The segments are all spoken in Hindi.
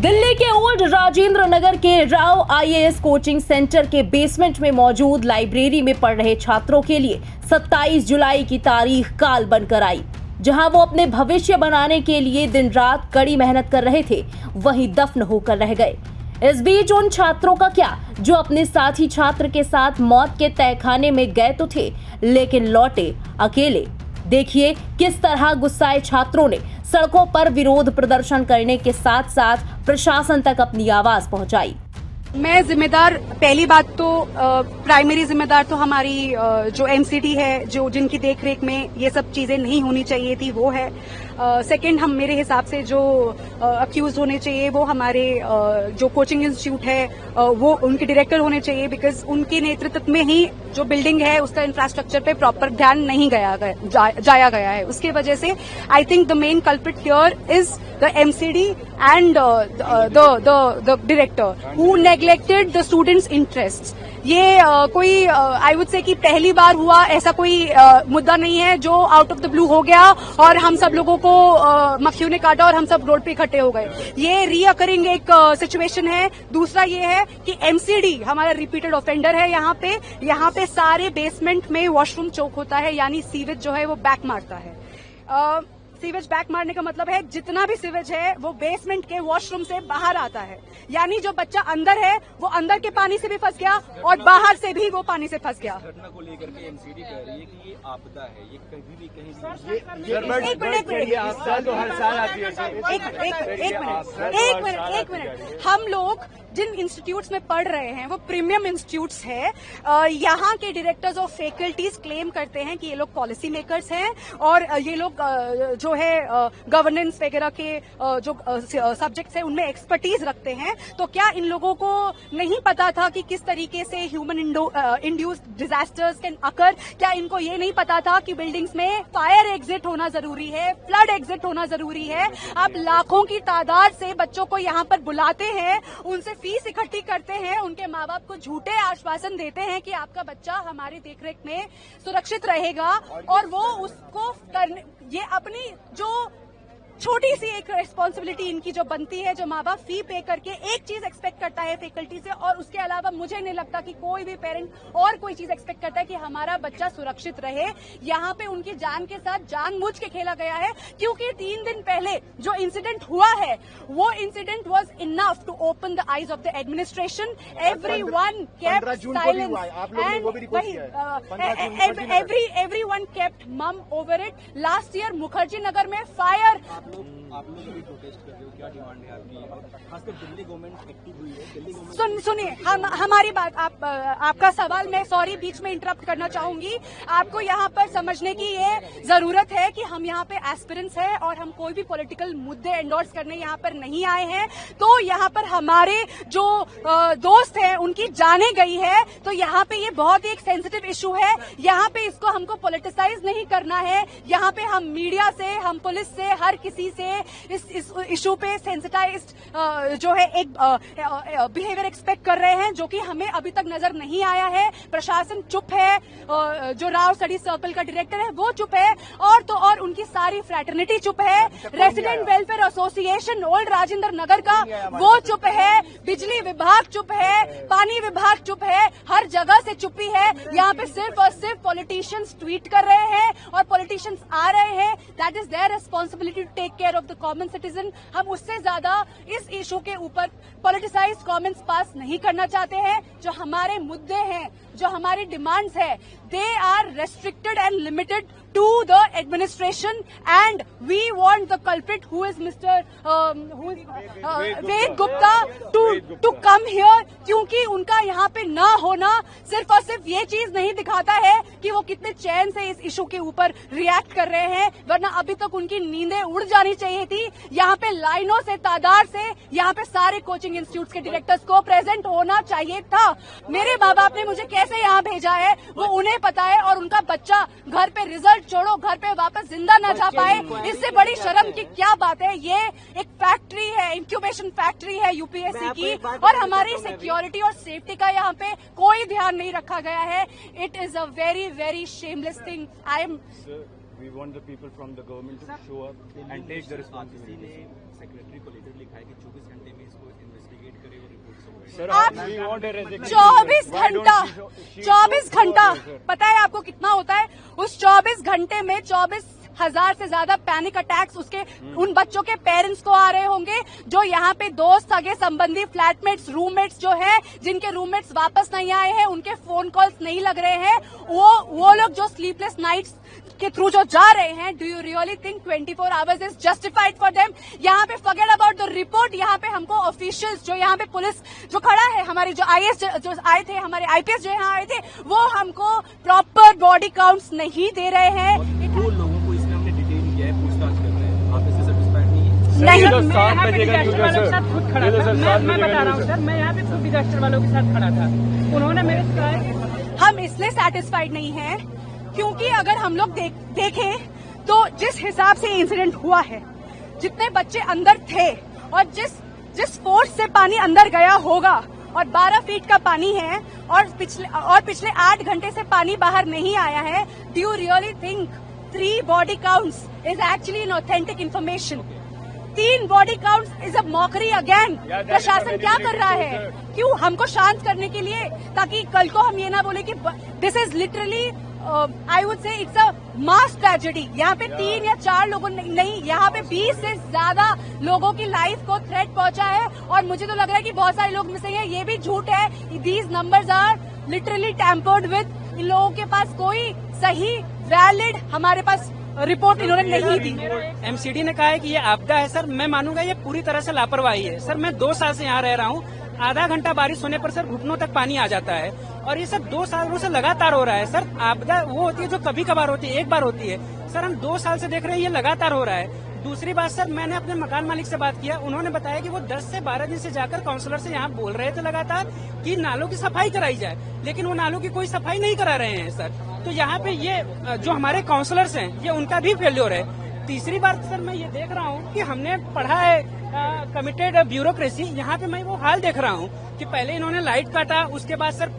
दिल्ली के ओल्ड राजेंद्र नगर के राव आईएएस कोचिंग सेंटर के बेसमेंट में मौजूद लाइब्रेरी में पढ़ रहे छात्रों के लिए 27 जुलाई की तारीख काल बनकर आई। जहां वो अपने भविष्य बनाने के लिए दिन रात कड़ी मेहनत कर रहे थे, वहीं दफन होकर रह गए। इस बीच उन छात्रों का क्या जो अपने साथी छात्र के साथ मौत के तहखाने में गए तो थे, लेकिन लौटे अकेले। देखिए किस तरह गुस्साए छात्रों ने सड़कों पर विरोध प्रदर्शन करने के साथ साथ प्रशासन तक अपनी आवाज पहुंचाई। मैं जिम्मेदार, पहली बात तो प्राइमरी जिम्मेदार तो हमारी जो एमसीडी है, जो जिनकी देखरेख में ये सब चीजें नहीं होनी चाहिए थी, वो है। सेकंड, हम मेरे हिसाब से जो अक्यूज होने चाहिए वो हमारे जो कोचिंग इंस्टीट्यूट है वो उनके डायरेक्टर होने चाहिए, बिकॉज उनके नेतृत्व में ही जो बिल्डिंग है उसका इंफ्रास्ट्रक्चर पे प्रॉपर ध्यान नहीं जाया गया है। उसके वजह से I think the main culprit here is the MCD and the director who neglected the students interest. ये कोई आई वुड से कि पहली बार हुआ, ऐसा कोई मुद्दा नहीं है जो आउट ऑफ द ब्लू हो गया और हम सब लोगों को मक्खियों ने काटा और हम सब रोड पे इकट्ठे हो गए। ये रीअकरिंग एक सिचुएशन है। दूसरा ये है कि एमसीडी हमारा रिपीटेड ऑफेंडर है। यहाँ पे सारे बेसमेंट में वॉशरूम चौक होता है, यानी सीवेज जो है वो बैक मारता है। सीवेज बैक मारने का मतलब है जितना भी सीवेज है वो बेसमेंट के वॉशरूम से बाहर आता है, यानी जो बच्चा अंदर है वो अंदर के पानी से भी फंस गया और बाहर से भी वो पानी से फंस गया। घटना को लेकर के एमसीडी कह रही है कि ये आपदा है, ये कभी भी कहीं एक मिनट, हम लोग जिन इंस्टीट्यूट्स में पढ़ रहे हैं वो प्रीमियम इंस्टीट्यूट्स है। यहाँ के डायरेक्टर्स ऑफ फैकल्टीज क्लेम करते हैं कि ये लोग पॉलिसी मेकर्स हैं और ये लोग जो है गवर्नेंस वगैरह के जो सब्जेक्ट्स हैं उनमें एक्सपर्टीज रखते हैं। तो क्या इन लोगों को नहीं पता था कि किस तरीके से human induced disasters can occur? क्या इनको ये नहीं पता था कि बिल्डिंग्स में फायर एग्जिट होना जरूरी है, फ्लड एग्जिट होना जरूरी है? आप लाखों की तादाद से बच्चों को यहाँ पर बुलाते हैं, उनसे फीस इकट्ठी करते हैं, उनके माँ बाप को झूठे आश्वासन देते हैं कि आपका बच्चा हमारी देखरेख में सुरक्षित रहेगा, और वो उसको करने, ये अपनी जो छोटी सी एक रिस्पॉन्सिबिलिटी इनकी जो बनती है, जो माँ बाप फी पे करके एक चीज एक्सपेक्ट करता है फैकल्टी से, और उसके अलावा मुझे नहीं लगता कि कोई भी पेरेंट और कोई चीज एक्सपेक्ट करता है कि हमारा बच्चा सुरक्षित रहे। यहाँ पे उनकी जान के साथ जानबूझ के खेला गया है, क्योंकि 3 दिन पहले जो इंसिडेंट हुआ है वो incident was enough to open the eyes of the administration. Everyone kept silence and everyone kept mum over it. Last year Mukherjee Nagar में फायर। आप लोग अभी प्रोटेस्ट कर रहे हो, क्या डिमांड है आपकी? खासकर दिल्ली गवर्नमेंट एक्टिव हुई है, दिल्ली गवर्नमेंट सुनिए हमारी बात, आपका सवाल मैं सॉरी बीच में इंटरप्ट करना चाहूंगी। आपको यहाँ पर समझने की ये जरूरत है कि हम यहाँ पे एस्पिरेंट्स हैं और हम कोई भी पॉलिटिकल मुद्दे एंडोर्स करने यहाँ पर नहीं आए हैं। तो यहाँ पर हमारे जो दोस्त हैं उनकी जाने गई है, तो यहाँ पे ये बहुत ही एक सेंसिटिव इशू है। यहाँ पे इसको हमको पॉलिटिसाइज नहीं करना है। यहाँ पे हम मीडिया से, हम पुलिस से, हर किसी से इस इशू पे सेंसिटाइज्ड जो है एक बिहेवियर एक्सपेक्ट कर रहे हैं, जो कि हमें अभी तक नजर नहीं आया है। प्रशासन चुप है, जो राव स्टडी सर्कल का डायरेक्टर है वो चुप है, और तो और उनकी सारी फ्रैटर्निटी चुप है। Resident welfare association old Rajendra Nagar का वो चुप है, बिजली विभाग चुप है, पानी विभाग चुप है, हर जगह से चुप्पी है। यहाँ पे सिर्फ और सिर्फ पॉलिटिशियंस ट्वीट कर रहे हैं और पॉलिटिशियंस आ रहे हैं। That is their responsibility to take care of the common citizen. हम उससे ज्यादा इस इशू के ऊपर पॉलिटिसाइज्ड कमेंट्स पास नहीं करना चाहते हैं। जो हमारे मुद्दे हैं, जो हमारी डिमांड्स है, they are restricted and limited to the administration, and we want the culprit who is Mr. Ved Gupta to come here, क्योंकि उनका यहाँ पे ना होना सिर्फ और सिर्फ ये चीज नहीं दिखाता है कि वो कितने चैन से इस इशू के ऊपर रिएक्ट कर रहे हैं, वरना अभी तक उनकी नींदें उड़ जानी चाहिए थी। यहाँ पे लाइनों से, तादाद से यहाँ पे सारे कोचिंग इंस्टीट्यूट्स के डायरेक्टर्स को प्रेजेंट होना चाहिए था। मेरे माँ बाप ने मुझे कैसे यहाँ भेजा है वो उन्हें पता है, और उनका बच्चा घर पे रिजल्ट छोड़ो घर पे वापस जिंदा ना जा पाए, इससे बड़ी शर्म की क्या बात है। ये एक फैक्ट्री है, इंक्यूबेशन फैक्ट्री है यूपीएससी की, और हमारी सिक्योरिटी और सेफ्टी का यहाँ पे कोई ध्यान नहीं रखा गया है। It is a very very shameless thing. We want the people from the government to show up and take the responsibility. Secretary को लेटर लिखा है कि 24 घंटे में आप 24 घंटा पता है आपको कितना होता है? उस 24 घंटे में 24,000 से ज्यादा पैनिक अटैक्स उसके उन बच्चों के पेरेंट्स को आ रहे होंगे, जो यहाँ पे दोस्त, सगे संबंधी, फ्लैटमेट्स, रूममेट्स जो है, जिनके रूममेट्स वापस नहीं आए हैं, उनके फोन कॉल्स नहीं लग रहे हैं, वो लोग जो स्लीपलेस नाइट्स के थ्रू जो जा रहे हैं, do you really think 24 hours is justified for them? यहाँ पे फॉरगेट अबाउट द रिपोर्ट, यहाँ पे हमको ऑफिशियल्स जो यहाँ पे पुलिस जो खड़ा है, हमारी जो आईएएस जो आए थे, हमारे आईपीएस जो यहाँ आए थे, वो हमको प्रॉपर बॉडी काउंट्स नहीं दे रहे हैं। दो लोगों को इसमें हमने डिटेन किया है, पूछताछ कर रहे हैं, आप इससे सेटिस्फाइड नहीं है? नहीं, मैं बता रहा हूँ सर, मैं यहाँ पे खुद डिजास्टर वालों के साथ खड़ा था, उन्होंने मेरे से कहा कि हम इसलिए सेटिस्फाइड नहीं हैं क्योंकि अगर हम लोग देखें तो जिस हिसाब से इंसिडेंट हुआ है, जितने बच्चे अंदर थे और जिस फोर्स से पानी अंदर गया होगा, और 12 फीट का पानी है, और पिछले 8 घंटे से पानी बाहर नहीं आया है, do you really think 3 body counts is actually an authentic information? 3 body counts is a mockery again. प्रशासन क्या कर रहा है? क्यों? हमको शांत करने के लिए, ताकि कल को हम ये ना बोले कि this is literally I would say it's a mass tragedy. यहाँ पे 3 या 4 लोगों नहीं, यहाँ पे 20 से ज्यादा लोगों की लाइफ को थ्रेट पहुंचा है, और मुझे तो लग रहा है कि बहुत सारे लोग मिसिंग है। ये भी झूठ है, these numbers are literally tampered with. इन लोगों के पास कोई सही वैलिड हमारे पास रिपोर्ट इन्होंने नहीं दी। एमसीडी ने कहा है कि ये आपदा है सर, मैं मानूंगा ये पूरी तरह से लापरवाही है सर। मैं 2 साल से यहाँ रह रहा हूँ, आधा घंटा बारिश होने पर सर घुटनों तक पानी आ जाता है, और ये सब 2 सालों से लगातार हो रहा है सर। आपदा वो होती है जो कभी कभार होती है, एक बार होती है सर। हम 2 साल से देख रहे हैं, ये लगातार हो रहा है। दूसरी बात सर, मैंने अपने मकान मालिक से बात किया, उन्होंने बताया कि वो 10 से 12 दिन से जाकर काउंसलर से यहाँ बोल रहे थे लगातार कि नालों की सफाई कराई जाए, लेकिन वो नालों की कोई सफाई नहीं करा रहे हैं सर। तो यहाँ पे ये जो हमारे काउंसलर्स हैं, ये उनका भी फेल्योर है। तीसरी बात सर, मैं ये देख रहा हूँ कि हमने पढ़ा है कमिटेड ब्यूरोक्रेसी, यहाँ पे मैं वो हाल देख रहा हूँ कि पहले इन्होंने लाइट काटा, उसके बाद सर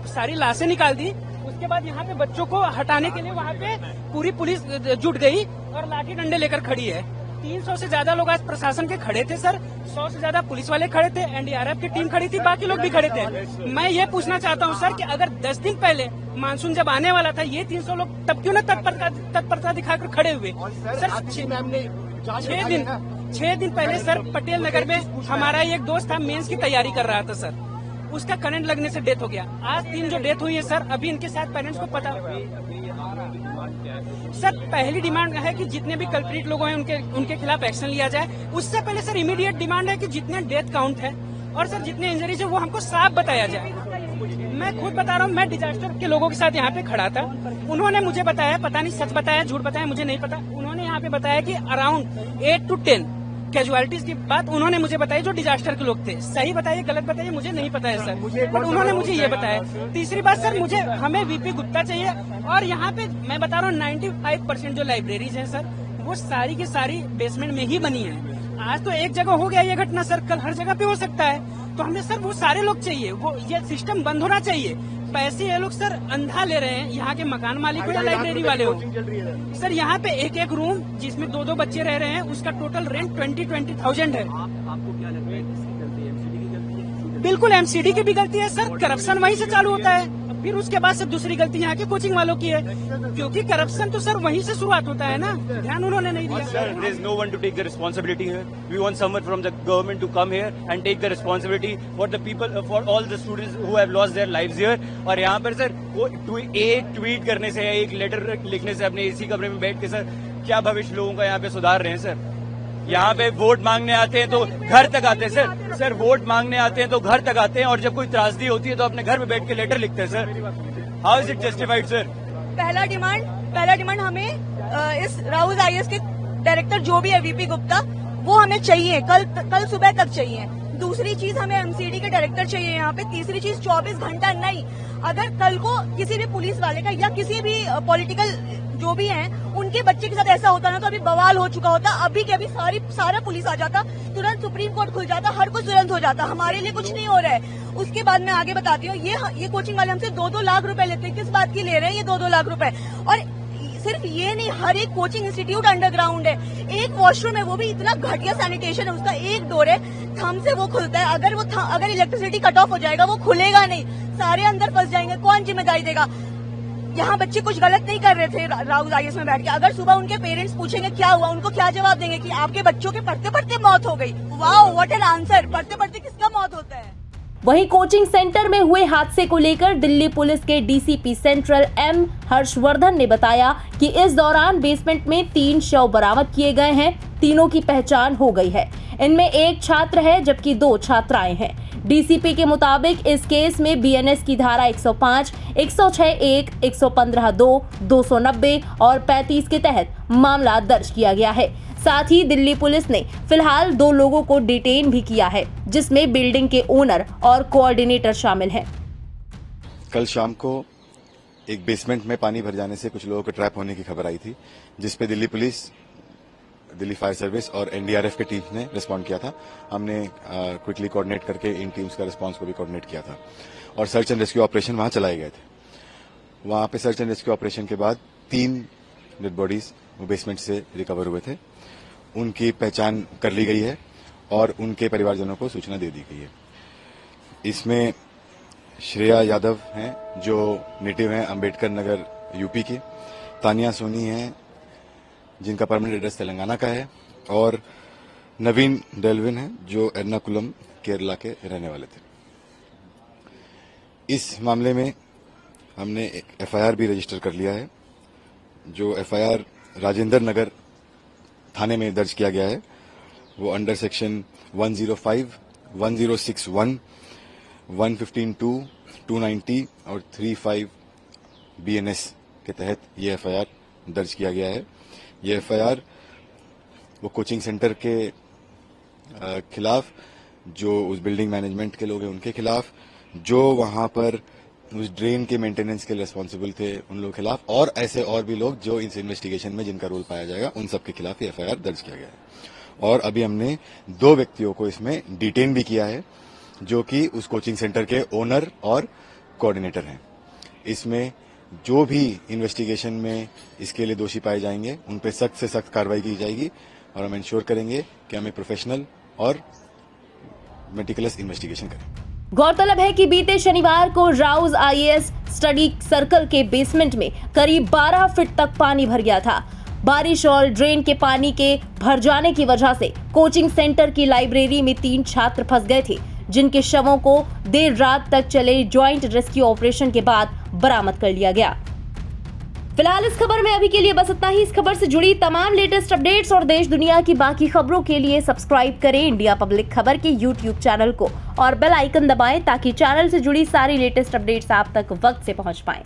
सारी लाशें निकाल दी, उसके बाद यहाँ पे बच्चों को हटाने के लिए वहाँ पे पूरी पुलिस जुट गई और लाठी डंडे लेकर खड़ी है। 300 से ज्यादा लोग आज प्रशासन के खड़े थे सर, 100 से ज्यादा पुलिस वाले खड़े थे, एनडीआरएफ की टीम खड़ी थी, बाकी लोग भी खड़े थे। मैं ये पूछना चाहता हूँ सर कि अगर 10 दिन पहले मानसून जब आने वाला था, ये 300 लोग तब क्यों न तत्परता दिखाकर खड़े हुए सर? 6 दिन पहले सर पटेल नगर में हमारा एक दोस्त था, मेंस की तैयारी कर रहा था सर, उसका करंट लगने से डेथ हो गया। आज 3 जो डेथ हुई है सर, अभी इनके साथ पेरेंट्स को पता सर, पहली डिमांड है कि जितने भी कल्प्रिट लोग हैं उनके खिलाफ एक्शन लिया जाए। उससे पहले सर इमीडिएट डिमांड है कि जितने डेथ काउंट है और सर जितने इंजरीज है वो हमको साफ बताया जाए। मैं खुद बता रहा हूँ, मैं डिजास्टर के लोगों के साथ यहाँ पे खड़ा था, उन्होंने मुझे बताया, पता नहीं सच बताया झूठ बताया मुझे नहीं पता, उन्होंने यहाँ पे बताया कि अराउंड 8 to 10 कैजुअलिटीज की बात उन्होंने मुझे बताई, जो डिजास्टर के लोग थे। सही बताइए गलत बताइए मुझे नहीं पता है सर, बट उन्होंने मुझे ये बताया। तीसरी बात सर, मुझे हमें वीपी गुप्ता चाहिए, और यहाँ पे मैं बता रहा हूँ 95% जो लाइब्रेरीज हैं सर, वो सारी की सारी बेसमेंट में ही बनी है। आज तो एक जगह हो गया ये घटना सर, कल हर जगह पे हो सकता है। तो हमें सर वो सारे लोग चाहिए, वो ये सिस्टम बंद होना चाहिए। पैसे ये लोग सर अंधा ले रहे हैं, यहाँ के मकान मालिक हो या लाइब्रेरी वाले हो सर। यहाँ पे एक रूम जिसमें 2-2 बच्चे रह रहे हैं, उसका टोटल रेंट 20,000 है। आपको क्या लगता है किसकी गलती है? एमसीडी की गलती है? बिल्कुल एमसीडी की भी गलती है सर, करप्शन वहीं से चालू होता है, फिर उसके बाद से दूसरी गलती यहाँ के कोचिंग वालों की है, क्योंकि करप्शन तो सर वहीं से शुरुआत होता है ना, ध्यान उन्होंने नहीं दिया। Sir, there is no one to take the responsibility here. We want someone from the government to come here and take the responsibility for the people, for all the students who have lost their lives here. और यहाँ पर सर वो एक ट्वीट करने से या एक लेटर लिखने से अपने इसी कमरे में बैठ के सर क्या भविष्य लोगों का यहाँ पे सुधार रहे हैं सर? यहाँ पे वोट मांगने आते हैं तो घर तक आते हैं सर। सर वोट मांगने आते हैं तो घर तक आते हैं, और जब कोई त्रासदी होती है तो अपने घर में बैठ के लेटर लिखते हैं sir. How is it justified sir? पहला डिमांड हमें इस राउज आईएएस के डायरेक्टर जो भी है वीपी गुप्ता, वो हमें चाहिए, कल सुबह तक चाहिए। दूसरी चीज हमें एमसीडी के डायरेक्टर चाहिए यहाँ पे। तीसरी चीज 24 घंटा नहीं, अगर कल को किसी भी पुलिस वाले का या किसी भी पॉलिटिकल जो भी हैं उनके बच्चे के साथ ऐसा होता ना, तो अभी बवाल हो चुका होता, अभी के अभी सारा पुलिस आ जाता, तुरंत सुप्रीम कोर्ट खुल जाता, हर कुछ तुरंत हो जाता। हमारे लिए कुछ नहीं हो रहा है। उसके बाद मैं आगे बताती हूँ, ये कोचिंग वाले हमसे 2-2 लाख रुपए लेते हैं। किस बात की ले रहे हैं ये 2-2 लाख रुपए? और सिर्फ ये नहीं, हर एक कोचिंग इंस्टीट्यूट अंडरग्राउंड है। एक वॉशरूम है, वो भी इतना घटिया सैनिटेशन है, उसका एक डोर है, थंब से वो खुलता है। अगर इलेक्ट्रिसिटी कट ऑफ हो जाएगा वो खुलेगा नहीं, सारे अंदर फंस जाएंगे, कौन जिम्मेदारी देगा? यहाँ बच्चे कुछ गलत नहीं कर रहे थे राउज आईएएस में बैठ के। अगर सुबह उनके पेरेंट्स पूछेंगे क्या हुआ, उनको क्या जवाब देंगे कि आपके बच्चों के पढ़ते पढ़ते मौत हो गई। Wow, what an answer! पढ़ते पढ़ते किसका मौत होता है? वहीं कोचिंग सेंटर में हुए हादसे को लेकर दिल्ली पुलिस के डीसीपी सेंट्रल एम हर्षवर्धन ने बताया कि इस दौरान बेसमेंट में 3 शव बरामद किए गए हैं। तीनों की पहचान हो गई है। इनमें एक छात्र है जबकि 2 छात्राएं हैं। डीसीपी के मुताबिक इस केस में बीएनएस की धारा 105, 106(1), 115(2), 290 और 35 के तहत मामला दर्ज किया गया है। साथ ही दिल्ली पुलिस ने फिलहाल 2 लोगों को डिटेन भी किया है, जिसमें बिल्डिंग के ओनर और कोऑर्डिनेटर शामिल हैं। कल शाम को एक बेसमेंट में पानी भर जाने से कुछ लोगों को ट्रैप होने की खबर आई थी, जिसपे Delhi police, Delhi fire service और एनडीआरएफ की टीम ने रिस्पॉन्ड किया था। हमने क्विकली कोऑर्डिनेट करके इन टीम्स का रिस्पांस को भी कोऑर्डिनेट किया था और सर्च एंड रेस्क्यू ऑपरेशन वहां चलाए गए थे। वहां पे सर्च एंड रेस्क्यू ऑपरेशन के बाद 3 डेड बॉडीज वो बेसमेंट से रिकवर हुए थे। उनकी पहचान कर ली गई है और उनके परिवारजनों को सूचना दे दी गई है। इसमें श्रेया यादव हैं जो नेटिव हैं अंबेडकर नगर यूपी के, तानिया सोनी हैं जिनका परमानेंट एड्रेस तेलंगाना का है, और नवीन डेल्विन हैं जो एर्नाकुलम केरला के रहने वाले थे। इस मामले में हमने एक एफआईआर भी रजिस्टर कर लिया है, जो एफआईआर राजेंद्र नगर थाने में दर्ज किया गया है। वो अंडर सेक्शन 105, 1061, 115(2), 290 और 35 बीएनएस के तहत ये एफआईआर दर्ज किया गया है। ये एफआईआर वो कोचिंग सेंटर के खिलाफ, जो उस बिल्डिंग मैनेजमेंट के लोग हैं उनके खिलाफ, जो वहां पर उस ड्रेन के मेंटेनेंस के लिए रिस्पॉन्सिबल थे उन लोगों के खिलाफ, और ऐसे और भी लोग जो इस इन्वेस्टिगेशन में जिनका रोल पाया जाएगा उन सबके खिलाफ ये एफआईआर दर्ज किया गया है। और अभी हमने 2 व्यक्तियों को इसमें डिटेन भी किया है, जो कि उस कोचिंग सेंटर के ओनर और कोऑर्डिनेटर हैं। इसमें जो भी इन्वेस्टिगेशन में इसके लिए दोषी पाए जाएंगे उन पर सख्त से सख्त कार्रवाई की जाएगी और हम इंश्योर करेंगे कि हम एक प्रोफेशनल और मेटिकुलस इन्वेस्टिगेशन करें। गौरतलब है कि बीते शनिवार को राउज आईएएस स्टडी सर्कल के बेसमेंट में करीब 12 फीट तक पानी भर गया था। बारिश और ड्रेन के पानी के भर जाने की वजह से कोचिंग सेंटर की लाइब्रेरी में 3 छात्र फंस गए थे, जिनके शवों को देर रात तक चले ज्वाइंट रेस्क्यू ऑपरेशन के बाद बरामद कर लिया गया। फिलहाल इस खबर में अभी के लिए बस इतना ही। इस खबर से जुड़ी तमाम लेटेस्ट अपडेट्स और देश दुनिया की बाकी खबरों के लिए सब्सक्राइब करें इंडिया पब्लिक खबर के YouTube चैनल को और बेल आइकन दबाएं ताकि चैनल से जुड़ी सारी लेटेस्ट अपडेट्स आप तक वक्त से पहुंच पाएं।